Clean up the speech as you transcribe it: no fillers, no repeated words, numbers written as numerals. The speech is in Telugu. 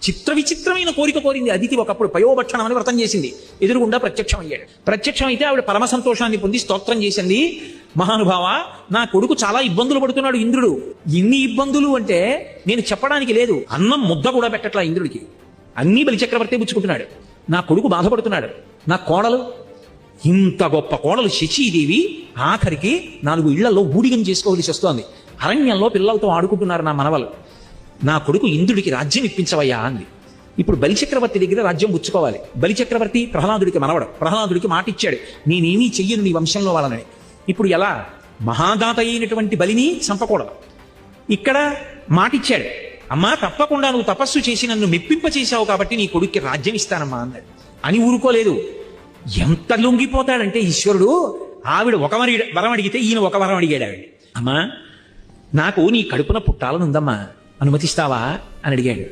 చిత్ర విచిత్రమైన కోరిక కోరింది అదితి. ఒకప్పుడు పయోభక్షణం అని వ్రతం చేసింది, ఎదురుగుండా ప్రత్యక్షం అయ్యాడు. ప్రత్యక్షం అయితే ఆవిడ పరమ సంతోషాన్ని పొంది స్తోత్రం చేసింది, మహానుభావ నా కొడుకు చాలా ఇబ్బందులు పడుతున్నాడు ఇంద్రుడు. ఎన్ని ఇబ్బందులు అంటే నేను చెప్పడానికి లేదు, అన్నం ముద్ద కూడా పెట్టట్లా ఇంద్రుడికి, అన్నీ బలిచక్రవర్తి పుచ్చుకుంటున్నాడు. నా కొడుకు బాధపడుతున్నాడు. నా కోడలు, ఇంత గొప్ప కోడలు శచీదేవి ఆఖరికి 4 ఇళ్లలో ఊడిగం చేసుకోవలసి వస్తోంది. అరణ్యంలో పిల్లలతో ఆడుకుంటున్నారు నా మనవలు. నా కొడుకు ఇంద్రుడికి రాజ్యం ఇప్పించవయ్యా అంది. ఇప్పుడు బలిచక్రవర్తి దగ్గర రాజ్యం పుచ్చుకోవాలి. బలిచక్రవర్తి ప్రహ్లాదుడికి మనవడు. ప్రహ్లాదుడికి మాట ఇచ్చాడు, నేనేమీ చెయ్యను నీ వంశంలో వాళ్ళని. ఇప్పుడు ఎలా? మహాదాత అయినటువంటి బలిని చంపకూడదు. ఇక్కడ మాటిచ్చాడు, అమ్మా తప్పకుండా నువ్వు తపస్సు చేసి నన్ను మెప్పింపచేశావు కాబట్టి నీ కొడుక్కి రాజ్యం ఇస్తానమ్మా అన్నాడు. అని ఊరుకోలేదు. ఎంత లొంగిపోతాడంటే ఈశ్వరుడు, ఆవిడ ఒక వరం అడిగితే ఈయన ఒక వరం అడిగాడు. ఆవిడ, అమ్మా నాకు నీ కడుపున పుట్టాలనుందమ్మా, అనుమతిస్తావా అని అడిగాడు.